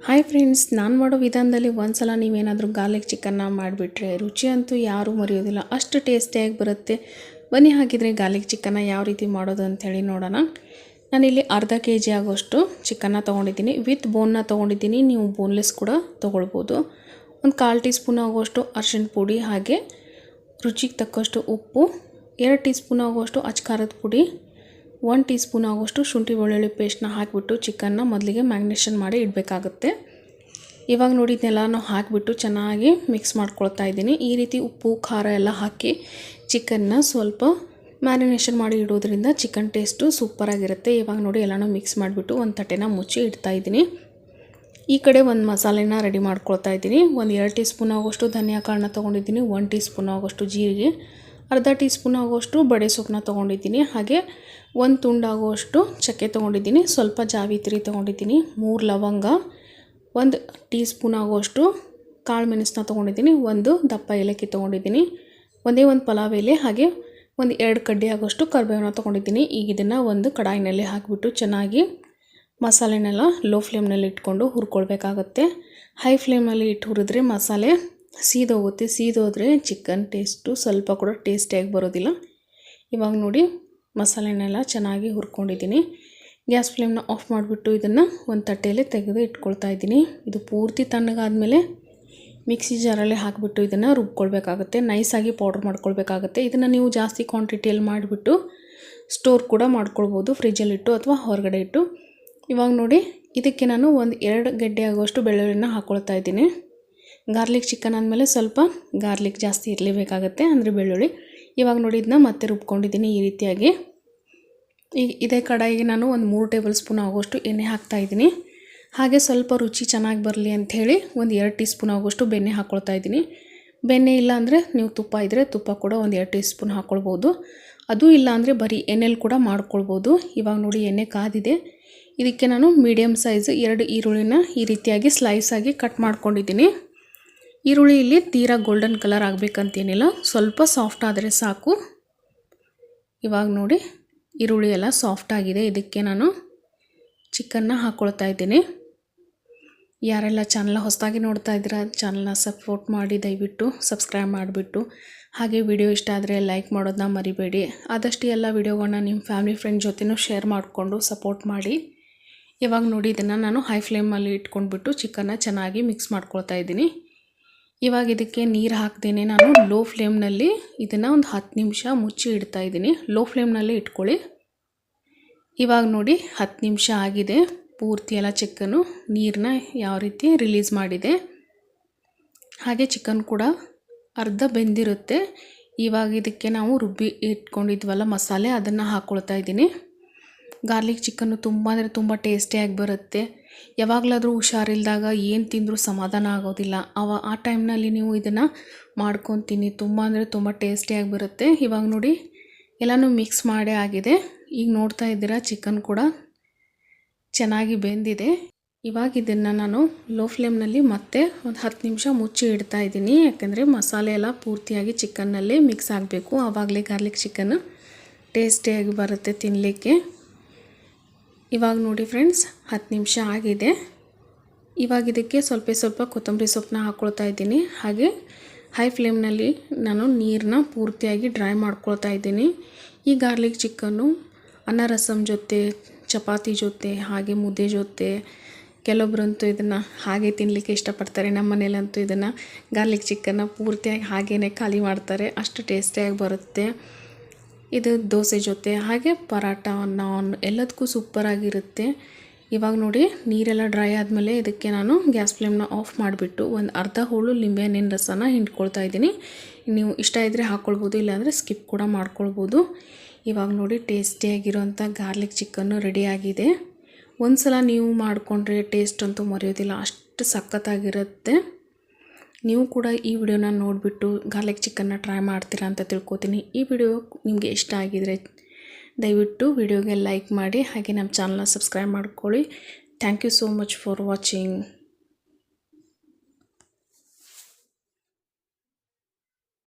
Hi friends, ನಾನು ಮಾಡೋ ವಿಧಾನದಲ್ಲಿ ಒಂದ್ಸಲ ನೀವೇನಾದರೂ ಗಾರ್ಲಿಕ್ ಚಿಕನ್ನ ಮಾಡಿಬಿಟ್ರೆ ರುಚಿ ಅಂತೂ ಯಾರೂ ಮರೆಯೋದಿಲ್ಲ. ಅಷ್ಟು ಟೇಸ್ಟಿಯಾಗಿ ಬರುತ್ತೆ. ಬನ್ನಿ ಹಾಗಿದ್ರೆ ಗಾರ್ಲಿಕ್ ಚಿಕನ್ನ ಯಾವ ರೀತಿ ಮಾಡೋದು ಅಂಥೇಳಿ ನೋಡೋಣ. ನಾನಿಲ್ಲಿ ಅರ್ಧ kg ಆಗೋಷ್ಟು ಚಿಕನ್ನ ತೊಗೊಂಡಿದ್ದೀನಿ. ವಿತ್ ಬೋನ್ನ ತೊಗೊಂಡಿದ್ದೀನಿ. ನೀವು ಬೋನ್ಲೆಸ್ ಕೂಡ ತೊಗೊಳ್ಬೋದು. ಒಂದು 1/4 ಟೀ ಸ್ಪೂನ್ ಆಗೋಷ್ಟು ಅರಿಶಿಣ ಪುಡಿ, ಹಾಗೆ ರುಚಿಗೆ ತಕ್ಕಷ್ಟು ಉಪ್ಪು, 2 ಟೀ ಸ್ಪೂನ್ ಆಗೋಷ್ಟು ಅಚ್ಕಾರದ ಪುಡಿ, 1 ಟೀ ಸ್ಪೂನ್ ಆಗೋಷ್ಟು ಶುಂಠಿ ಬೆಳ್ಳುಳ್ಳಿ ಪೇಸ್ಟ್ನ ಹಾಕಿಬಿಟ್ಟು ಚಿಕನ್ನ ಮೊದಲಿಗೆ ಮ್ಯಾಗ್ನೇಷನ್ ಮಾಡಿ ಇಡಬೇಕಾಗುತ್ತೆ. ಇವಾಗ ನೋಡಿ ಇದನ್ನೆಲ್ಲನೂ ಹಾಕಿಬಿಟ್ಟು ಚೆನ್ನಾಗಿ ಮಿಕ್ಸ್ ಮಾಡ್ಕೊಳ್ತಾ ಇದ್ದೀನಿ. ಈ ರೀತಿ ಉಪ್ಪು ಖಾರ ಎಲ್ಲ ಹಾಕಿ ಚಿಕನ್ನ ಸ್ವಲ್ಪ ಮ್ಯಾರಿನೇಷನ್ ಮಾಡಿ ಇಡೋದ್ರಿಂದ ಚಿಕನ್ ಟೇಸ್ಟು ಸೂಪರಾಗಿರುತ್ತೆ. ಇವಾಗ ನೋಡಿ ಎಲ್ಲನೂ ಮಿಕ್ಸ್ ಮಾಡಿಬಿಟ್ಟು ಒಂದು ತಟ್ಟೆನ ಮುಚ್ಚಿ ಇಡ್ತಾ ಇದ್ದೀನಿ. ಈ ಕಡೆ ಒಂದು ಮಸಾಲೆನ ರೆಡಿ ಮಾಡ್ಕೊಳ್ತಾ ಇದ್ದೀನಿ. ಒಂದು 2 ಟೀ ಸ್ಪೂನ್ ಆಗೋಷ್ಟು ಧನಿಯಾ ಕಾಳನ್ನ ತೊಗೊಂಡಿದ್ದೀನಿ, 1 ಟೀ ಸ್ಪೂನ್ ಆಗೋಷ್ಟು ಜೀರಿಗೆ, ಅರ್ಧ ಟೀ ಸ್ಪೂನ್ ಆಗೋಷ್ಟು ಬಡೆ ಸೊಪ್ಪನ್ನ ತೊಗೊಂಡಿದ್ದೀನಿ, ಹಾಗೆ 1 ತುಂಡಾಗುವಷ್ಟು ಚಕ್ಕೆ ತೊಗೊಂಡಿದ್ದೀನಿ, ಸ್ವಲ್ಪ ಜಾವಿತ್ರಿ ತೊಗೊಂಡಿದ್ದೀನಿ, 3 ಲವಂಗ, 1 ಟೀ ಸ್ಪೂನ್ ಆಗುವಷ್ಟು ಕಾಳು ಮೆಣಸನ್ನ ತೊಗೊಂಡಿದ್ದೀನಿ, 1 ದಪ್ಪ ಏಲಕ್ಕಿ ತೊಗೊಂಡಿದ್ದೀನಿ, ಒಂದೇ ಒಂದು ಪಲಾವ್ ಎಲೆ, ಹಾಗೆ ಒಂದು 2 ಕಡ್ಡಿ ಆಗೋಷ್ಟು ಕರಿಬೇವನ್ನ ತೊಗೊಂಡಿದ್ದೀನಿ. ಈಗ ಇದನ್ನು ಒಂದು ಕಡಾಯಿನಲ್ಲಿ ಹಾಕಿಬಿಟ್ಟು ಚೆನ್ನಾಗಿ ಮಸಾಲೆನೆಲ್ಲ ಲೋ ಫ್ಲೇಮ್ನಲ್ಲಿ ಇಟ್ಕೊಂಡು ಹುರ್ಕೊಳ್ಬೇಕಾಗುತ್ತೆ. ಹೈ ಫ್ಲೇಮಲ್ಲಿ ಇಟ್ಟು ಹುರಿದ್ರೆ ಮಸಾಲೆ ಸೀದೋಗುತ್ತೆ. ಸೀದೋದ್ರೆ ಚಿಕನ್ ಟೇಸ್ಟು ಸ್ವಲ್ಪ ಕೂಡ ಟೇಸ್ಟಿಯಾಗಿ ಬರೋದಿಲ್ಲ. ಇವಾಗ ನೋಡಿ ಮಸಾಲೆನೆಲ್ಲ ಚೆನ್ನಾಗಿ ಹುರ್ಕೊಂಡಿದ್ದೀನಿ. ಗ್ಯಾಸ್ ಫ್ಲೇಮ್ನ ಆಫ್ ಮಾಡಿಬಿಟ್ಟು ಇದನ್ನು ಒಂದು ತಟ್ಟೆಯಲ್ಲಿ ತೆಗೆದು ಇಟ್ಕೊಳ್ತಾ ಇದ್ದೀನಿ. ಇದು ಪೂರ್ತಿ ತಣ್ಣಗಾದಮೇಲೆ ಮಿಕ್ಸಿ ಜಾರಲ್ಲಿ ಹಾಕಿಬಿಟ್ಟು ಇದನ್ನು ರುಬ್ಕೊಳ್ಬೇಕಾಗುತ್ತೆ. ನೈಸಾಗಿ ಪೌಡ್ರ್ ಮಾಡ್ಕೊಳ್ಬೇಕಾಗುತ್ತೆ. ಇದನ್ನು ನೀವು ಜಾಸ್ತಿ ಕ್ವಾಂಟಿಟಿಯಲ್ಲಿ ಮಾಡಿಬಿಟ್ಟು ಸ್ಟೋರ್ ಕೂಡ ಮಾಡ್ಕೊಳ್ಬೋದು, ಫ್ರಿಜ್ಜಲ್ಲಿಟ್ಟು ಅಥವಾ ಹೊರಗಡೆ ಇಟ್ಟು. ಇವಾಗ ನೋಡಿ ಇದಕ್ಕೆ ನಾನು ಒಂದು 2 ಗೆಡ್ಡೆ ಆಗುವಷ್ಟು ಬೆಳ್ಳುಳ್ಳಿನ ಹಾಕ್ಕೊಳ್ತಾ ಇದ್ದೀನಿ. ಗಾರ್ಲಿಕ್ ಚಿಕನ್ ಅಂದಮೇಲೆ ಸ್ವಲ್ಪ ಗಾರ್ಲಿಕ್ ಜಾಸ್ತಿ ಇರಲೇಬೇಕಾಗತ್ತೆ, ಅಂದರೆ ಬೆಳ್ಳುಳ್ಳಿ. ಇವಾಗ ನೋಡಿ ಇದನ್ನ ಮತ್ತೆ ರುಬ್ಕೊಂಡಿದ್ದೀನಿ ಈ ರೀತಿಯಾಗಿ. ಈಗ ಇದೇ ಕಡಾಯಿಗೆ ನಾನು ಒಂದು 3 ಟೇಬಲ್ ಸ್ಪೂನ್ ಆಗೋಷ್ಟು ಎಣ್ಣೆ ಹಾಕ್ತಾಯಿದ್ದೀನಿ. ಹಾಗೆ ಸ್ವಲ್ಪ ರುಚಿ ಚೆನ್ನಾಗಿ ಬರಲಿ ಅಂಥೇಳಿ ಒಂದು 2 ಟೀ ಸ್ಪೂನ್ ಆಗೋಷ್ಟು ಬೆಣ್ಣೆ ಹಾಕ್ಕೊಳ್ತಾ ಇದ್ದೀನಿ. ಬೆಣ್ಣೆ ಇಲ್ಲ ಅಂದರೆ ನೀವು ತುಪ್ಪ ಇದ್ದರೆ ತುಪ್ಪ ಕೂಡ ಒಂದು 2 ಟೀ ಸ್ಪೂನ್ ಹಾಕ್ಕೊಳ್ಬೋದು. ಅದು ಇಲ್ಲ ಅಂದರೆ ಬರೀ ಎಣ್ಣೆಲಿ ಕೂಡ ಮಾಡ್ಕೊಳ್ಬೋದು. ಇವಾಗ ನೋಡಿ ಎಣ್ಣೆ ಕಾದಿದೆ. ಇದಕ್ಕೆ ನಾನು ಮೀಡಿಯಮ್ ಸೈಜ್ 2 ಈರುಳ್ಳಿನ ಈ ರೀತಿಯಾಗಿ ಸ್ಲೈಸ್ ಆಗಿ ಕಟ್ ಮಾಡ್ಕೊಂಡಿದ್ದೀನಿ. ಈರುಳ್ಳಿ ಇಲ್ಲಿ ತೀರಾ ಗೋಲ್ಡನ್ ಕಲರ್ ಆಗಬೇಕಂತೇನಿಲ್ಲ, ಸ್ವಲ್ಪ ಸಾಫ್ಟ್ ಆದರೆ ಸಾಕು. ಇವಾಗ ನೋಡಿ ಈರುಳ್ಳಿ ಎಲ್ಲ ಸಾಫ್ಟ್ ಆಗಿದೆ. ಇದಕ್ಕೆ ನಾನು ಚಿಕನ್ನ ಹಾಕ್ಕೊಳ್ತಾ ಇದ್ದೀನಿ. ಯಾರೆಲ್ಲ ಚಾನಲ್ ಹೊಸದಾಗಿ ನೋಡ್ತಾ ಇದ್ದೀರಾ ಚಾನಲ್ನ ಸಪೋರ್ಟ್ ಮಾಡಿ, ದಯವಿಟ್ಟು ಸಬ್ಸ್ಕ್ರೈಬ್ ಮಾಡಿಬಿಟ್ಟು, ಹಾಗೆ ವಿಡಿಯೋ ಇಷ್ಟ ಆದರೆ ಲೈಕ್ ಮಾಡೋದನ್ನ ಮರಿಬೇಡಿ. ಆದಷ್ಟು ಎಲ್ಲ ವಿಡಿಯೋಗಳನ್ನ ನಿಮ್ಮ ಫ್ಯಾಮಿಲಿ ಫ್ರೆಂಡ್ ಜೊತೆನೂ ಶೇರ್ ಮಾಡಿಕೊಂಡು ಸಪೋರ್ಟ್ ಮಾಡಿ. ಇವಾಗ ನೋಡಿ ಇದನ್ನು ನಾನು ಹೈ ಫ್ಲೇಮಲ್ಲಿ ಇಟ್ಕೊಂಡ್ಬಿಟ್ಟು ಚಿಕನ್ನ ಚೆನ್ನಾಗಿ ಮಿಕ್ಸ್ ಮಾಡ್ಕೊಳ್ತಾ ಇದ್ದೀನಿ. ಇವಾಗ ಇದಕ್ಕೆ ನೀರು ಹಾಕ್ದೇನೆ ನಾನು ಲೋ ಫ್ಲೇಮ್ನಲ್ಲಿ ಇದನ್ನು ಒಂದು 10 ನಿಮಿಷ ಮುಚ್ಚಿ ಇಡ್ತಾ ಇದ್ದೀನಿ. ಲೋ ಫ್ಲೇಮ್ನಲ್ಲಿ ಇಟ್ಕೊಳ್ಳಿ. ಇವಾಗ ನೋಡಿ 10 ನಿಮಿಷ ಆಗಿದೆ. ಪೂರ್ತಿ ಎಲ್ಲ ಚಿಕನ್ನು ನೀರನ್ನ ಯಾವ ರೀತಿ ರಿಲೀಸ್ ಮಾಡಿದೆ, ಹಾಗೆ ಚಿಕನ್ ಕೂಡ ಅರ್ಧ ಬೆಂದಿರುತ್ತೆ. ಇವಾಗ ಇದಕ್ಕೆ ನಾವು ರುಬ್ಬಿ ಇಟ್ಕೊಂಡಿದ್ವಲ್ಲ ಮಸಾಲೆ, ಅದನ್ನು ಹಾಕ್ಕೊಳ್ತಾ ಇದ್ದೀನಿ. ಗಾರ್ಲಿಕ್ ಚಿಕನ್ನು ತುಂಬ ಅಂದರೆ ತುಂಬ ಟೇಸ್ಟಿಯಾಗಿ ಬರುತ್ತೆ. ಯಾವಾಗಲಾದರೂ ಹುಷಾರಿಲ್ದಾಗ ಏನು ತಿಂದರೂ ಸಮಾಧಾನ ಆಗೋದಿಲ್ಲ. ಆ ಟೈಮ್ನಲ್ಲಿ ನೀವು ಇದನ್ನು ಮಾಡ್ಕೊತೀನಿ, ತುಂಬ ಅಂದರೆ ತುಂಬ ಟೇಸ್ಟಿಯಾಗಿ ಬರುತ್ತೆ. ಇವಾಗ ನೋಡಿ ಎಲ್ಲನೂ ಮಿಕ್ಸ್ ಮಾಡೇ ಆಗಿದೆ. ಈಗ ನೋಡ್ತಾ ಇದ್ದೀರಾ ಚಿಕನ್ ಕೂಡ ಚೆನ್ನಾಗಿ ಬೆಂದಿದೆ. ಇವಾಗ ಇದನ್ನು ನಾನು ಲೋ ಫ್ಲೇಮ್ನಲ್ಲಿ ಮತ್ತೆ ಒಂದು 10 ನಿಮಿಷ ಮುಚ್ಚಿ ಇಡ್ತಾ ಇದ್ದೀನಿ. ಯಾಕೆಂದರೆ ಮಸಾಲೆ ಎಲ್ಲ ಪೂರ್ತಿಯಾಗಿ ಚಿಕನ್ನಲ್ಲಿ ಮಿಕ್ಸ್ ಆಗಬೇಕು. ಆವಾಗಲೇ ಗಾರ್ಲಿಕ್ ಚಿಕನ್ ಟೇಸ್ಟಿಯಾಗಿ ಬರುತ್ತೆ ತಿನ್ನಲಿಕ್ಕೆ. ಇವಾಗ ನೋಡಿ ಫ್ರೆಂಡ್ಸ್ 10 ನಿಮಿಷ ಆಗಿದೆ. ಇವಾಗ ಇದಕ್ಕೆ ಸ್ವಲ್ಪ ಕೊತ್ತಂಬರಿ ಸೊಪ್ಪನ್ನ ಹಾಕ್ಕೊಳ್ತಾ ಇದ್ದೀನಿ. ಹಾಗೆ ಹೈ ಫ್ಲೇಮ್ನಲ್ಲಿ ನಾನು ನೀರನ್ನ ಪೂರ್ತಿಯಾಗಿ ಡ್ರೈ ಮಾಡ್ಕೊಳ್ತಾ ಇದ್ದೀನಿ. ಈ ಗಾರ್ಲಿಕ್ ಚಿಕನ್ನು ಅನ್ನ ರಸಮ್ ಜೊತೆ, ಚಪಾತಿ ಜೊತೆ, ಹಾಗೆ ಮುದ್ದೆ ಜೊತೆ, ಕೆಲವೊಬ್ಬರಂತೂ ಇದನ್ನು ಹಾಗೆ ತಿನ್ನಲಿಕ್ಕೆ ಇಷ್ಟಪಡ್ತಾರೆ. ನಮ್ಮ ಮನೇಲಂತೂ ಇದನ್ನು ಗಾರ್ಲಿಕ್ ಚಿಕನ್ನ ಪೂರ್ತಿಯಾಗಿ ಹಾಗೇ ಖಾಲಿ ಮಾಡ್ತಾರೆ, ಅಷ್ಟು ಟೇಸ್ಟಿಯಾಗಿ ಬರುತ್ತೆ. ಇದು ದೋಸೆ ಜೊತೆ, ಹಾಗೆ ಪರಾಟ, ನಾನ್ ಎಲ್ಲದಕ್ಕೂ ಸೂಪರಾಗಿರುತ್ತೆ. ಇವಾಗ ನೋಡಿ ನೀರೆಲ್ಲ ಡ್ರೈ ಆದಮೇಲೆ ಇದಕ್ಕೆ ನಾನು ಗ್ಯಾಸ್ ಫ್ಲೇಮ್ನ ಆಫ್ ಮಾಡಿಬಿಟ್ಟು ಒಂದು ಅರ್ಧ ಹೋಳು ಲಿಂಬೆಹಣ್ಣಿನ ರಸನ ಹಿಂಡ್ಕೊಳ್ತಾ ಇದ್ದೀನಿ. ನೀವು ಇಷ್ಟ ಇದ್ದರೆ ಹಾಕ್ಕೊಳ್ಬೋದು, ಇಲ್ಲಾಂದರೆ ಸ್ಕಿಪ್ ಕೂಡ ಮಾಡ್ಕೊಳ್ಬೋದು. ಇವಾಗ ನೋಡಿ ಟೇಸ್ಟಿಯಾಗಿರೋಂಥ ಗಾರ್ಲಿಕ್ ಚಿಕನ್ನು ರೆಡಿಯಾಗಿದೆ. ಒಂದು ಸಲ ನೀವು ಮಾಡಿಕೊಂಡ್ರೆ ಟೇಸ್ಟ್ ಅಂತೂ ಮರೆಯೋದಿಲ್ಲ, ಅಷ್ಟು ಸಖತ್ತಾಗಿರುತ್ತೆ. ನೀವು ಕೂಡ ಈ ವಿಡಿಯೋನ ನೋಡಿಬಿಟ್ಟು ಗಾರ್ಲಿಕ್ ಚಿಕನ್ನ ಟ್ರೈ ಮಾಡ್ತೀರಾ ಅಂತ ತಿಳ್ಕೊತೀನಿ. ಈ ವಿಡಿಯೋ ನಿಮಗೆ ಇಷ್ಟ ಆಗಿದರೆ ದಯವಿಟ್ಟು ವಿಡಿಯೋಗೆ ಲೈಕ್ ಮಾಡಿ, ಹಾಗೆ ನಮ್ಮ ಚಾನಲ್ನ ಸಬ್ಸ್ಕ್ರೈಬ್ ಮಾಡ್ಕೊಳ್ಳಿ. Thank you so much for watching.